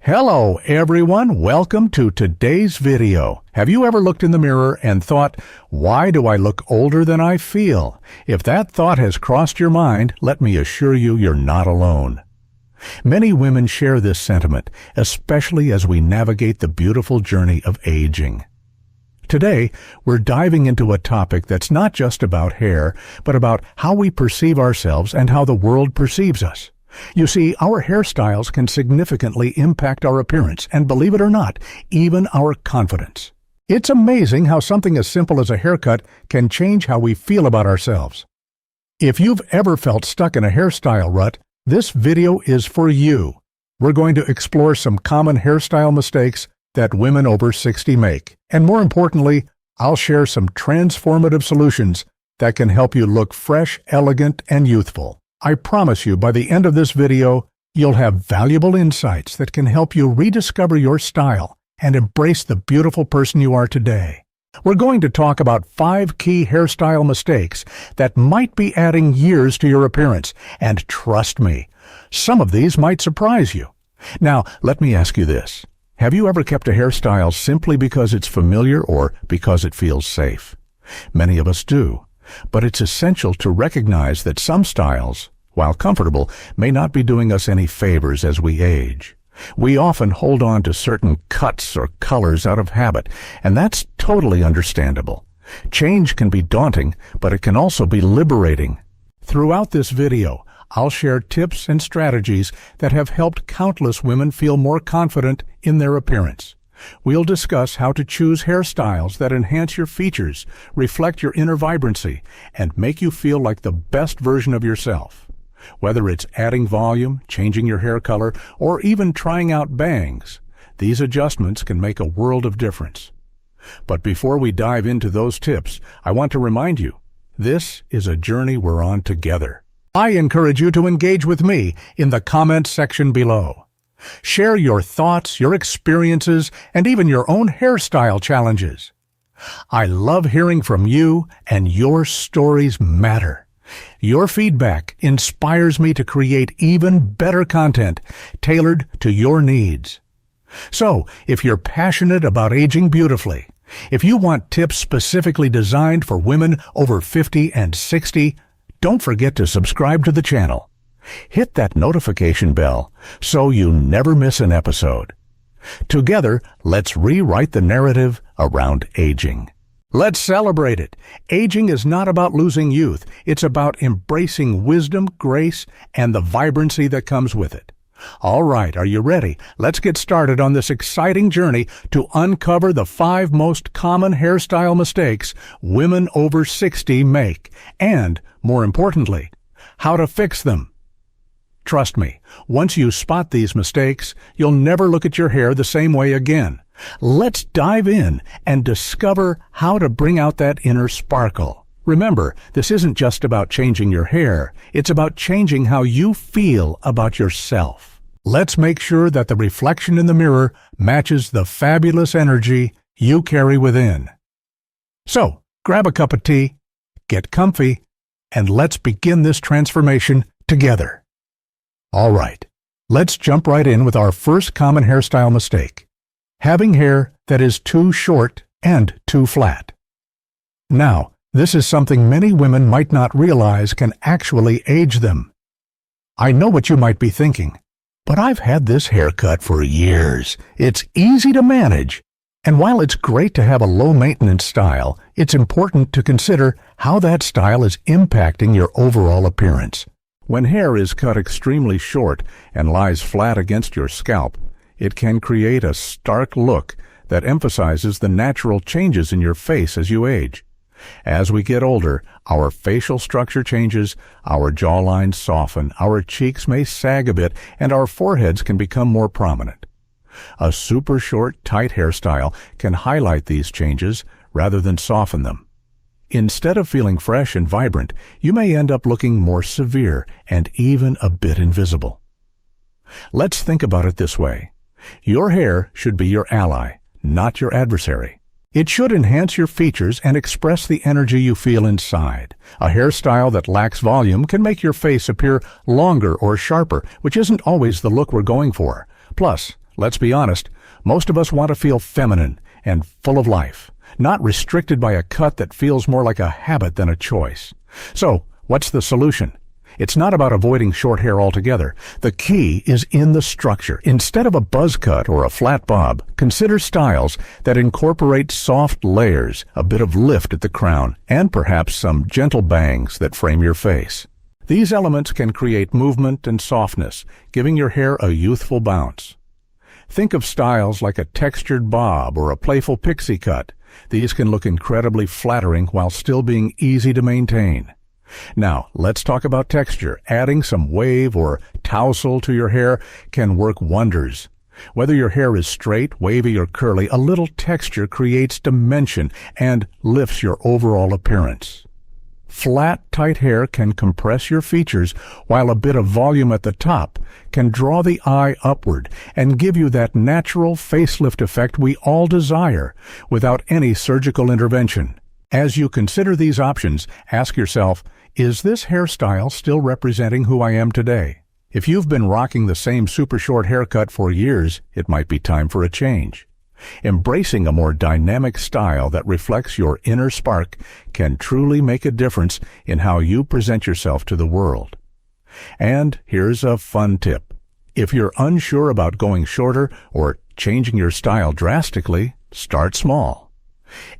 Hello everyone, welcome to today's video. Have you ever looked in the mirror and thought, why do I look older than I feel? If that thought has crossed your mind, let me assure you you're not alone. Many women share this sentiment, especially as we navigate the beautiful journey of aging. Today, we're diving into a topic that's not just about hair, but about how we perceive ourselves and how the world perceives us. You see, our hairstyles can significantly impact our appearance and, believe it or not, even our confidence. It's amazing how something as simple as a haircut can change how we feel about ourselves. If you've ever felt stuck in a hairstyle rut, this video is for you. We're going to explore some common hairstyle mistakes that women over 60 make. And more importantly, I'll share some transformative solutions that can help you look fresh, elegant, and youthful. I promise you, by the end of this video, you'll have valuable insights that can help you rediscover your style and embrace the beautiful person you are today. We're going to talk about 5 key hairstyle mistakes that might be adding years to your appearance, and trust me, some of these might surprise you. Now, let me ask you this. Have you ever kept a hairstyle simply because it's familiar or because it feels safe? Many of us do. But it's essential to recognize that some styles, while comfortable, may not be doing us any favors as we age. We often hold on to certain cuts or colors out of habit, and that's totally understandable. Change can be daunting, but it can also be liberating. Throughout this video, I'll share tips and strategies that have helped countless women feel more confident in their appearance. We'll discuss how to choose hairstyles that enhance your features, reflect your inner vibrancy, and make you feel like the best version of yourself. Whether it's adding volume, changing your hair color, or even trying out bangs, these adjustments can make a world of difference. But before we dive into those tips, I want to remind you, this is a journey we're on together. I encourage you to engage with me in the comments section below. Share your thoughts, your experiences, and even your own hairstyle challenges. I love hearing from you, and your stories matter. Your feedback inspires me to create even better content tailored to your needs. So, if you're passionate about aging beautifully, if you want tips specifically designed for women over 50 and 60, don't forget to subscribe to the channel. Hit that notification bell so you never miss an episode. Together, let's rewrite the narrative around aging. Let's celebrate it. Aging is not about losing youth. It's about embracing wisdom, grace, and the vibrancy that comes with it. All right, are you ready? Let's get started on this exciting journey to uncover the 5 most common hairstyle mistakes women over 60 make, and, more importantly, how to fix them. Trust me, once you spot these mistakes, you'll never look at your hair the same way again. Let's dive in and discover how to bring out that inner sparkle. Remember, this isn't just about changing your hair, it's about changing how you feel about yourself. Let's make sure that the reflection in the mirror matches the fabulous energy you carry within. So, grab a cup of tea, get comfy, and let's begin this transformation together. All right, let's jump right in with our first common hairstyle mistake: having hair that is too short and too flat. Now, this is something many women might not realize can actually age them. I know what you might be thinking, but I've had this haircut for years. It's easy to manage. And while it's great to have a low-maintenance style, it's important to consider how that style is impacting your overall appearance. When hair is cut extremely short and lies flat against your scalp, it can create a stark look that emphasizes the natural changes in your face as you age. As we get older, our facial structure changes, our jawlines soften, our cheeks may sag a bit, and our foreheads can become more prominent. A super short, tight hairstyle can highlight these changes rather than soften them. Instead of feeling fresh and vibrant, you may end up looking more severe and even a bit invisible. Let's think about it this way. Your hair should be your ally, not your adversary. It should enhance your features and express the energy you feel inside. A hairstyle that lacks volume can make your face appear longer or sharper, which isn't always the look we're going for. Plus, Let's be honest, most of us want to feel feminine and full of life, not restricted by a cut that feels more like a habit than a choice. So, what's the solution? It's not about avoiding short hair altogether. The key is in the structure. Instead of a buzz cut or a flat bob, consider styles that incorporate soft layers, a bit of lift at the crown, and perhaps some gentle bangs that frame your face. These elements can create movement and softness, giving your hair a youthful bounce. Think of styles like a textured bob or a playful pixie cut. These can look incredibly flattering while still being easy to maintain. Now, let's talk about texture. Adding some wave or tousle to your hair can work wonders. Whether your hair is straight, wavy, or curly, a little texture creates dimension and lifts your overall appearance. Flat, tight hair can compress your features, while a bit of volume at the top can draw the eye upward and give you that natural facelift effect we all desire without any surgical intervention. As you consider these options, ask yourself, is this hairstyle still representing who I am today? If you've been rocking the same super short haircut for years, it might be time for a change. Embracing a more dynamic style that reflects your inner spark can truly make a difference in how you present yourself to the world. And here's a fun tip. If you're unsure about going shorter or changing your style drastically, start small.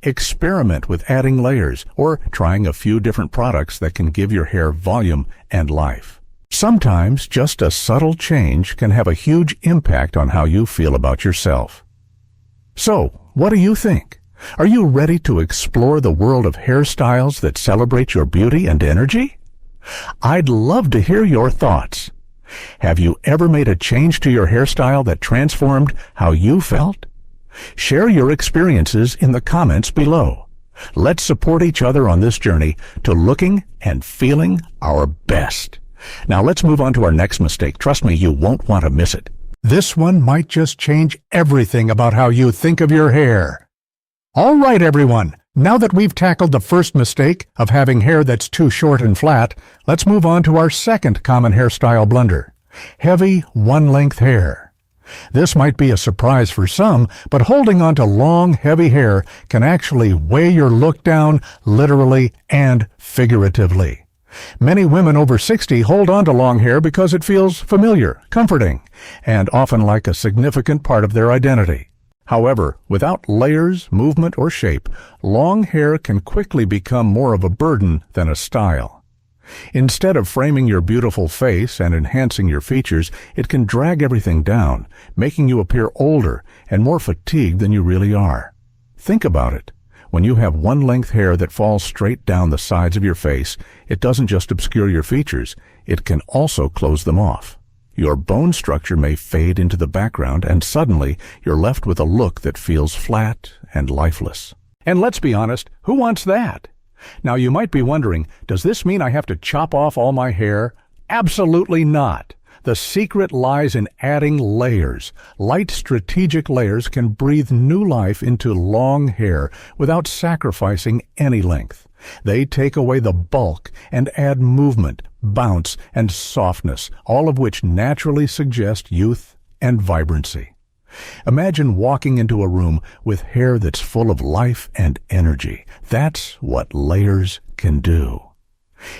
Experiment with adding layers or trying a few different products that can give your hair volume and life. Sometimes just a subtle change can have a huge impact on how you feel about yourself. So, what do you think? Are you ready to explore the world of hairstyles that celebrate your beauty and energy? I'd love to hear your thoughts. Have you ever made a change to your hairstyle that transformed how you felt? Share your experiences in the comments below. Let's support each other on this journey to looking and feeling our best. Now let's move on to our next mistake. Trust me, you won't want to miss it. This one might just change everything about how you think of your hair. All right, everyone. Now that we've tackled the first mistake of having hair that's too short and flat, let's move on to our second common hairstyle blunder: heavy, one-length hair. This might be a surprise for some, but holding on to long, heavy hair can actually weigh your look down, literally and figuratively. Many women over 60 hold on to long hair because it feels familiar, comforting, and often like a significant part of their identity. However, without layers, movement, or shape, long hair can quickly become more of a burden than a style. Instead of framing your beautiful face and enhancing your features, it can drag everything down, making you appear older and more fatigued than you really are. Think about it. When you have one-length hair that falls straight down the sides of your face, it doesn't just obscure your features, it can also close them off. Your bone structure may fade into the background, and suddenly you're left with a look that feels flat and lifeless. And let's be honest, who wants that? Now you might be wondering, does this mean I have to chop off all my hair? Absolutely not. The secret lies in adding layers. Light, strategic layers can breathe new life into long hair without sacrificing any length. They take away the bulk and add movement, bounce, and softness, all of which naturally suggest youth and vibrancy. Imagine walking into a room with hair that's full of life and energy. That's what layers can do.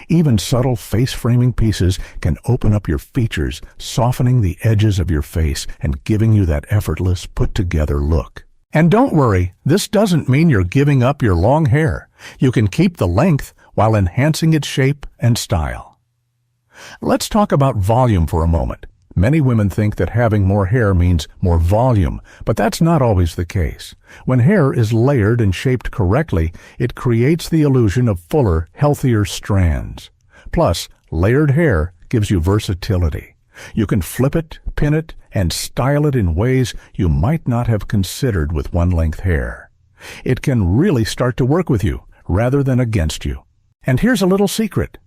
Even subtle face-framing pieces can open up your features, softening the edges of your face and giving you that effortless, put-together look. And don't worry, this doesn't mean you're giving up your long hair. You can keep the length while enhancing its shape and style. Let's talk about volume for a moment. Many women think that having more hair means more volume, but that's not always the case. When hair is layered and shaped correctly, it creates the illusion of fuller, healthier strands. Plus, layered hair gives you versatility. You can flip it, pin it, and style it in ways you might not have considered with one-length hair. It can really start to work with you rather than against you. And here's a little secret.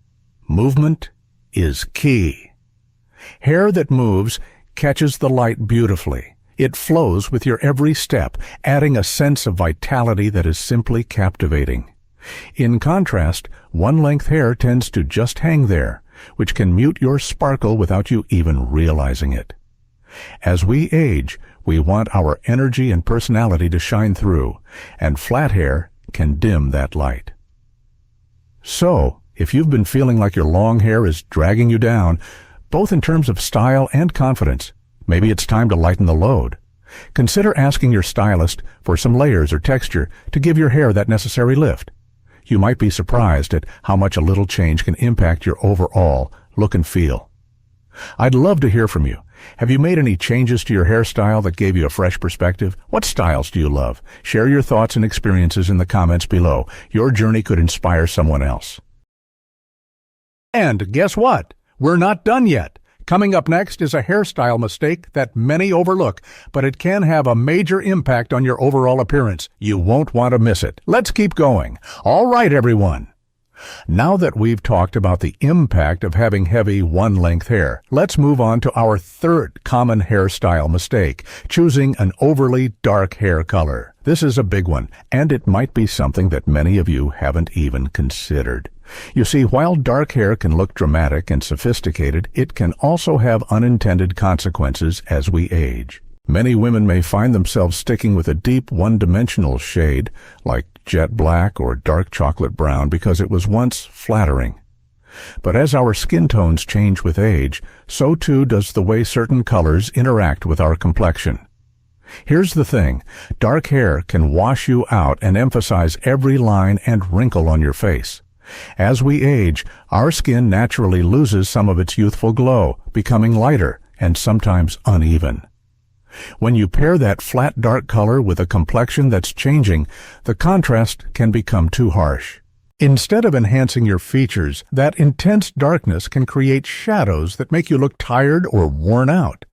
Movement is key. Hair that moves catches the light beautifully. It flows with your every step, adding a sense of vitality that is simply captivating. In contrast, one-length hair tends to just hang there, which can mute your sparkle without you even realizing it. As we age, We want our energy and personality to shine through, and flat hair can dim that light. So, if you've been feeling like your long hair is dragging you down, both in terms of style and confidence, maybe it's time to lighten the load. Consider asking your stylist for some layers or texture to give your hair that necessary lift. You might be surprised at how much a little change can impact your overall look and feel. I'd love to hear from you. Have you made any changes to your hairstyle that gave you a fresh perspective? What styles do you love? Share your thoughts and experiences in the comments below. Your journey could inspire someone else. And guess what? We're not done yet. Coming up next is a hairstyle mistake that many overlook, but it can have a major impact on your overall appearance. You won't want to miss it. Let's keep going. All right, everyone. Now that we've talked about the impact of having heavy one-length hair, let's move on to our third common hairstyle mistake, choosing an overly dark hair color. This is a big one, and it might be something that many of you haven't even considered. You see, while dark hair can look dramatic and sophisticated, it can also have unintended consequences as we age. Many women may find themselves sticking with a deep one-dimensional shade, like jet black or dark chocolate brown, because it was once flattering. But as our skin tones change with age, so too does the way certain colors interact with our complexion. Here's the thing, dark hair can wash you out and emphasize every line and wrinkle on your face. As we age, our skin naturally loses some of its youthful glow, becoming lighter and sometimes uneven. When you pair that flat dark color with a complexion that's changing, the contrast can become too harsh. Instead of enhancing your features, that intense darkness can create shadows that make you look tired or worn out.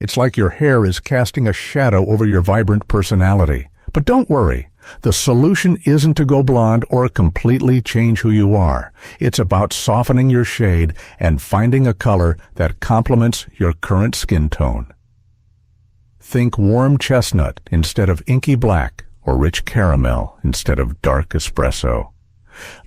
It's like your hair is casting a shadow over your vibrant personality. But don't worry, the solution isn't to go blonde or completely change who you are. It's about softening your shade and finding a color that complements your current skin tone. Think warm chestnut instead of inky black, or rich caramel instead of dark espresso.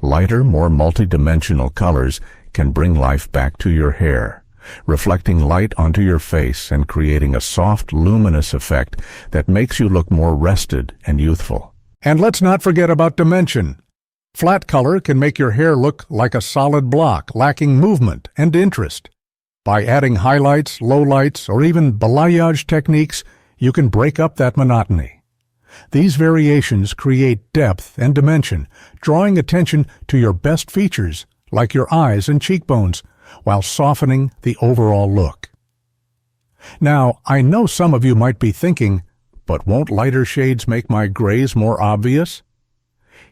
Lighter, more multi-dimensional colors can bring life back to your hair, reflecting light onto your face and creating a soft, luminous effect that makes you look more rested and youthful. And let's not forget about dimension. Flat color can make your hair look like a solid block, lacking movement and interest. By adding highlights, lowlights, or even balayage techniques, you can break up that monotony. These variations create depth and dimension, drawing attention to your best features, like your eyes and cheekbones, while softening the overall look. Now, I know some of you might be thinking, but won't lighter shades make my grays more obvious?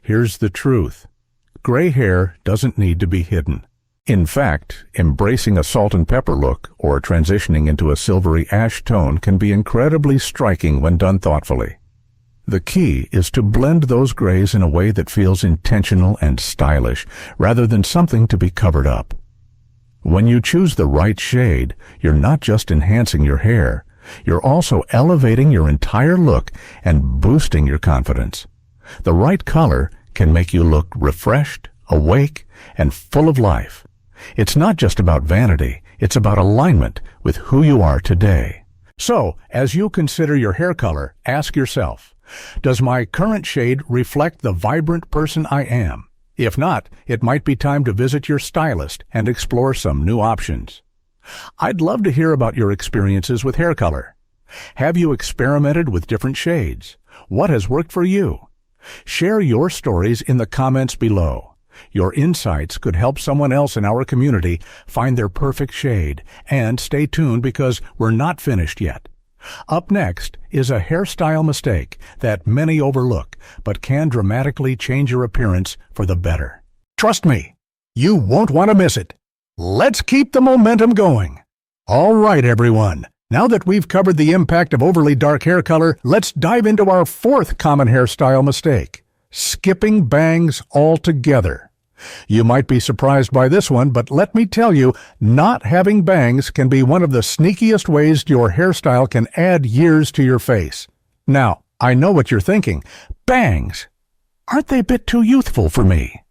Here's the truth. Gray hair doesn't need to be hidden. In fact, embracing a salt and pepper look or transitioning into a silvery ash tone can be incredibly striking when done thoughtfully. The key is to blend those grays in a way that feels intentional and stylish, rather than something to be covered up. When you choose the right shade, you're not just enhancing your hair, you're also elevating your entire look and boosting your confidence. The right color can make you look refreshed, awake, and full of life. It's not just about vanity, it's about alignment with who you are today. So, as you consider your hair color, ask yourself, does my current shade reflect the vibrant person I am? If not, it might be time to visit your stylist and explore some new options. I'd love to hear about your experiences with hair color. Have you experimented with different shades? What has worked for you? Share your stories in the comments below. Your insights could help someone else in our community find their perfect shade. And stay tuned because we're not finished yet. Up next is a hairstyle mistake that many overlook, but can dramatically change your appearance for the better. Trust me, you won't want to miss it. Let's keep the momentum going. All right, everyone. Now that we've covered the impact of overly dark hair color, let's dive into our fourth common hairstyle mistake, skipping bangs altogether. You might be surprised by this one, but let me tell you, not having bangs can be one of the sneakiest ways your hairstyle can add years to your face. Now, I know what you're thinking. Bangs? Aren't they a bit too youthful for me?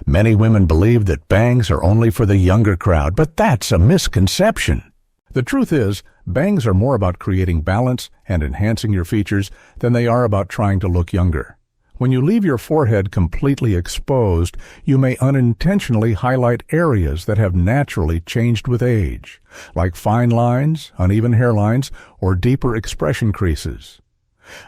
Many women believe that bangs are only for the younger crowd, but that's a misconception. The truth is, bangs are more about creating balance and enhancing your features than they are about trying to look younger. When you leave your forehead completely exposed, you may unintentionally highlight areas that have naturally changed with age, like fine lines, uneven hairlines, or deeper expression creases.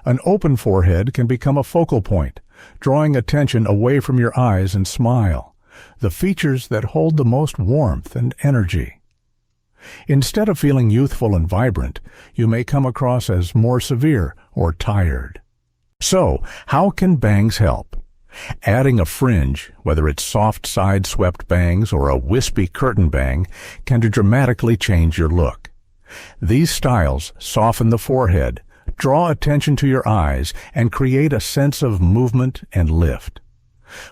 An open forehead can become a focal point, drawing attention away from your eyes and smile, the features that hold the most warmth and energy. Instead of feeling youthful and vibrant, you may come across as more severe or tired. So, how can bangs help? Adding a fringe, whether it's soft side-swept bangs or a wispy curtain bang, can dramatically change your look. These styles soften the forehead, draw attention to your eyes, and create a sense of movement and lift.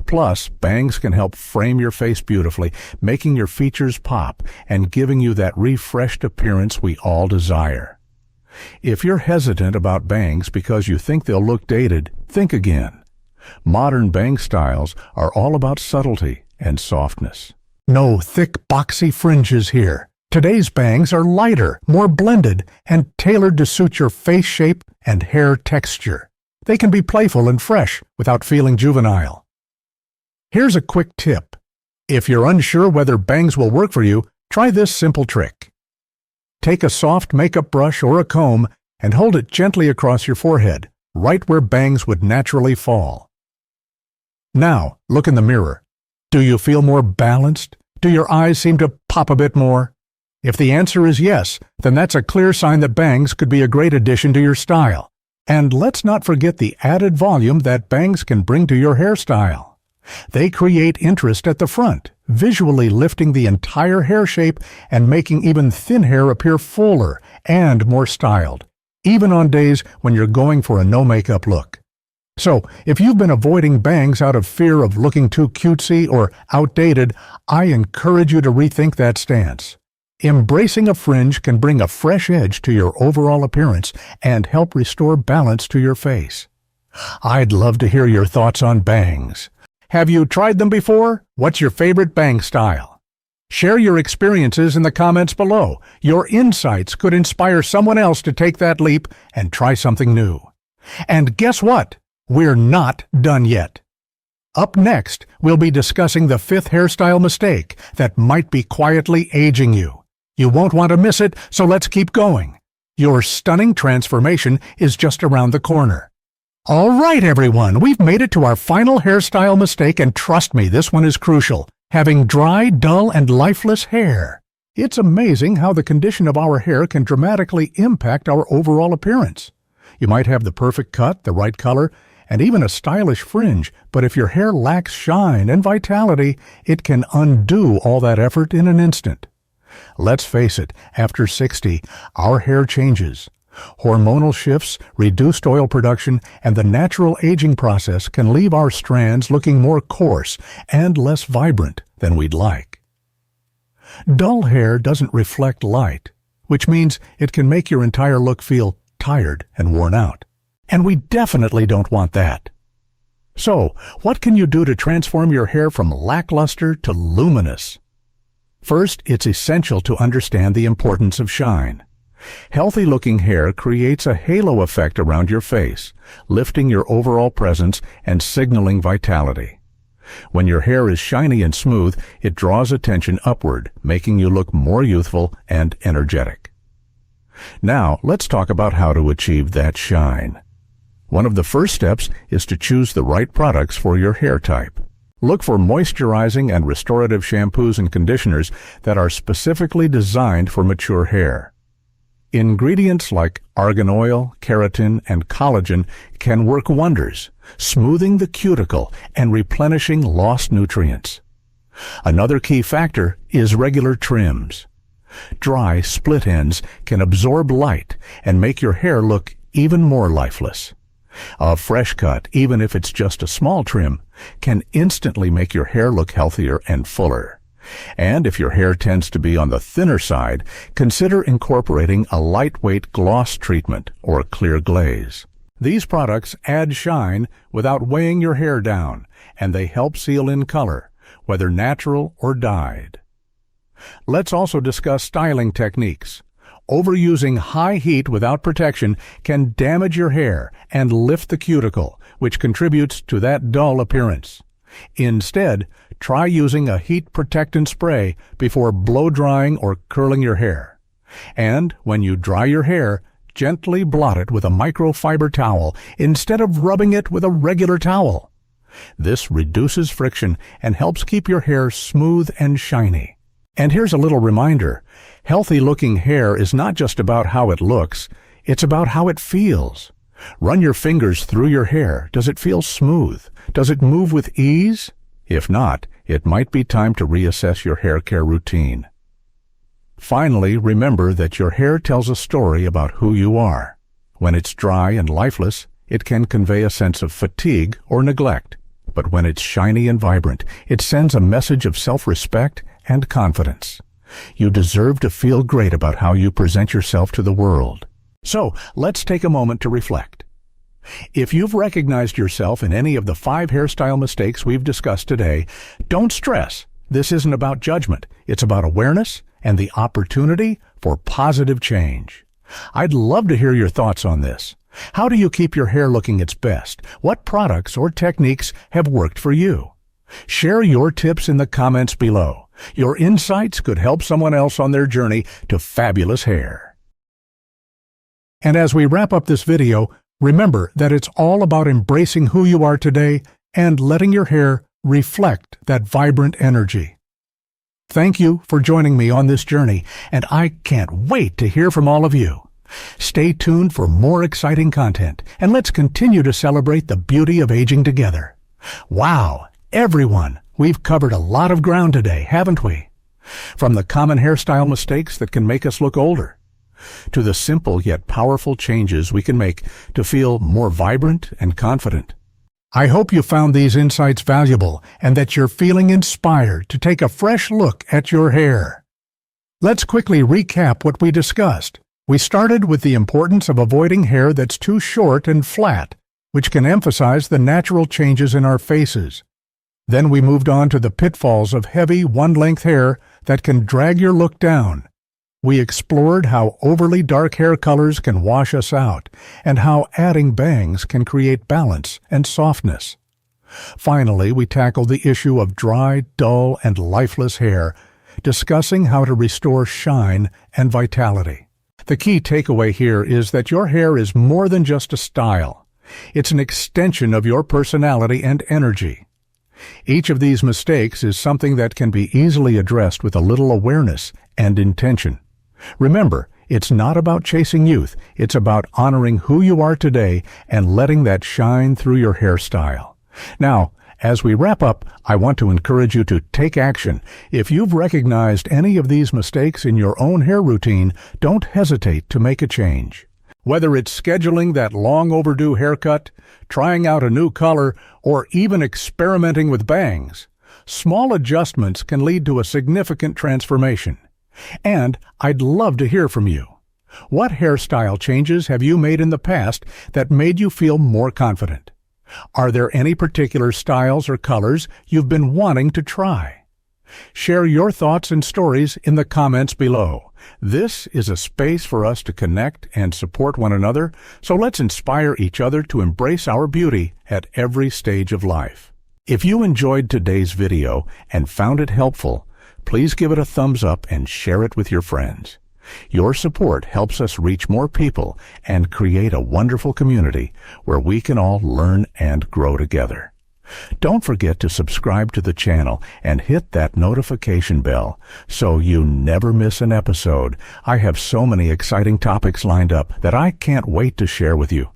Plus, bangs can help frame your face beautifully, making your features pop and giving you that refreshed appearance we all desire. If you're hesitant about bangs because you think they'll look dated, think again. Modern bang styles are all about subtlety and softness. No thick, boxy fringes here. Today's bangs are lighter, more blended, and tailored to suit your face shape and hair texture. They can be playful and fresh without feeling juvenile. Here's a quick tip. If you're unsure whether bangs will work for you, try this simple trick. Take a soft makeup brush or a comb and hold it gently across your forehead, right where bangs would naturally fall. Now, look in the mirror. Do you feel more balanced? Do your eyes seem to pop a bit more? If the answer is yes, then that's a clear sign that bangs could be a great addition to your style. And let's not forget the added volume that bangs can bring to your hairstyle. They create interest at the front, visually lifting the entire hair shape and making even thin hair appear fuller and more styled, even on days when you're going for a no-makeup look. So, if you've been avoiding bangs out of fear of looking too cutesy or outdated, I encourage you to rethink that stance. Embracing a fringe can bring a fresh edge to your overall appearance and help restore balance to your face. I'd love to hear your thoughts on bangs. Have you tried them before? What's your favorite bang style? Share your experiences in the comments below. Your insights could inspire someone else to take that leap and try something new. And guess what? We're not done yet. Up next, we'll be discussing the 5th hairstyle mistake that might be quietly aging you. You won't want to miss it, so let's keep going. Your stunning transformation is just around the corner. All right, everyone, we've made it to our final hairstyle mistake, and trust me, this one is crucial. Having dry, dull, and lifeless hair. It's amazing how the condition of our hair can dramatically impact our overall appearance. You might have the perfect cut, the right color, and even a stylish fringe, but if your hair lacks shine and vitality, it can undo all that effort in an instant. Let's face it, after 60, our hair changes. Hormonal shifts, reduced oil production, and the natural aging process can leave our strands looking more coarse and less vibrant than we'd like. Dull hair doesn't reflect light, which means it can make your entire look feel tired and worn out. And we definitely don't want that. So, what can you do to transform your hair from lackluster to luminous? First, it's essential to understand the importance of shine. Healthy-looking hair creates a halo effect around your face, lifting your overall presence and signaling vitality. When your hair is shiny and smooth, it draws attention upward, making you look more youthful and energetic. Now, let's talk about how to achieve that shine. One of the first steps is to choose the right products for your hair type. Look for moisturizing and restorative shampoos and conditioners that are specifically designed for mature hair. Ingredients like argan oil, keratin, and collagen can work wonders, smoothing the cuticle and replenishing lost nutrients. Another key factor is regular trims. Dry, split ends can absorb light and make your hair look even more lifeless. A fresh cut, even if it's just a small trim, can instantly make your hair look healthier and fuller. And if your hair tends to be on the thinner side, consider incorporating a lightweight gloss treatment or clear glaze. These products add shine without weighing your hair down, and they help seal in color, whether natural or dyed. Let's also discuss styling techniques. Overusing high heat without protection can damage your hair and lift the cuticle, which contributes to that dull appearance. Instead, try using a heat protectant spray before blow drying or curling your hair. And when you dry your hair, gently blot it with a microfiber towel instead of rubbing it with a regular towel. This reduces friction and helps keep your hair smooth and shiny. And here's a little reminder. Healthy-looking hair is not just about how it looks, it's about how it feels. Run your fingers through your hair. Does it feel smooth? Does it move with ease? If not, it might be time to reassess your hair care routine. Finally, remember that your hair tells a story about who you are. When it's dry and lifeless, it can convey a sense of fatigue or neglect. But when it's shiny and vibrant, it sends a message of self-respect and confidence. You deserve to feel great about how you present yourself to the world. So, let's take a moment to reflect. If you've recognized yourself in any of the 5 hairstyle mistakes we've discussed today, don't stress. This isn't about judgment. It's about awareness and the opportunity for positive change. I'd love to hear your thoughts on this. How do you keep your hair looking its best? What products or techniques have worked for you? Share your tips in the comments below. Your insights could help someone else on their journey to fabulous hair. And as we wrap up this video, remember that it's all about embracing who you are today and letting your hair reflect that vibrant energy. Thank you for joining me on this journey, and I can't wait to hear from all of you. Stay tuned for more exciting content, and let's continue to celebrate the beauty of aging together. Wow, everyone, we've covered a lot of ground today, haven't we? From the common hairstyle mistakes that can make us look older, to the simple yet powerful changes we can make to feel more vibrant and confident. I hope you found these insights valuable and that you're feeling inspired to take a fresh look at your hair. Let's quickly recap what we discussed. We started with the importance of avoiding hair that's too short and flat, which can emphasize the natural changes in our faces. Then we moved on to the pitfalls of heavy, one-length hair that can drag your look down. We explored how overly dark hair colors can wash us out, and how adding bangs can create balance and softness. Finally, we tackled the issue of dry, dull, and lifeless hair, discussing how to restore shine and vitality. The key takeaway here is that your hair is more than just a style. It's an extension of your personality and energy. Each of these mistakes is something that can be easily addressed with a little awareness and intention. Remember, it's not about chasing youth. It's about honoring who you are today and letting that shine through your hairstyle. Now, as we wrap up, I want to encourage you to take action. If you've recognized any of these mistakes in your own hair routine, don't hesitate to make a change. Whether it's scheduling that long overdue haircut, trying out a new color, or even experimenting with bangs, small adjustments can lead to a significant transformation. And I'd love to hear from you. What hairstyle changes have you made in the past that made you feel more confident? Are there any particular styles or colors you've been wanting to try? Share your thoughts and stories in the comments below. This is a space for us to connect and support one another, so let's inspire each other to embrace our beauty at every stage of life. If you enjoyed today's video and found it helpful, please give it a thumbs up and share it with your friends. Your support helps us reach more people and create a wonderful community where we can all learn and grow together. Don't forget to subscribe to the channel and hit that notification bell so you never miss an episode. I have so many exciting topics lined up that I can't wait to share with you.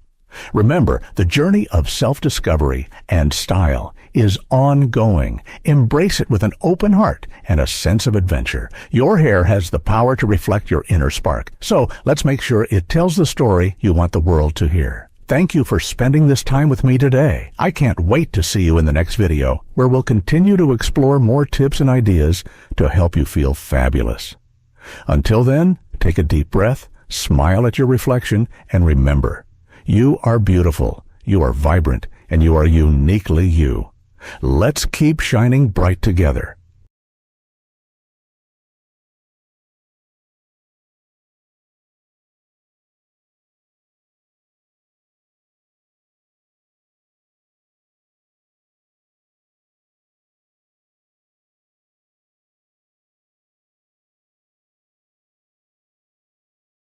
Remember, the journey of self-discovery and style is ongoing. Embrace it with an open heart and a sense of adventure. Your hair has the power to reflect your inner spark, so let's make sure it tells the story you want the world to hear. Thank you for spending this time with me today. I can't wait to see you in the next video, where we'll continue to explore more tips and ideas to help you feel fabulous. Until then, take a deep breath, smile at your reflection, and remember, you are beautiful, you are vibrant, and you are uniquely you. Let's keep shining bright together.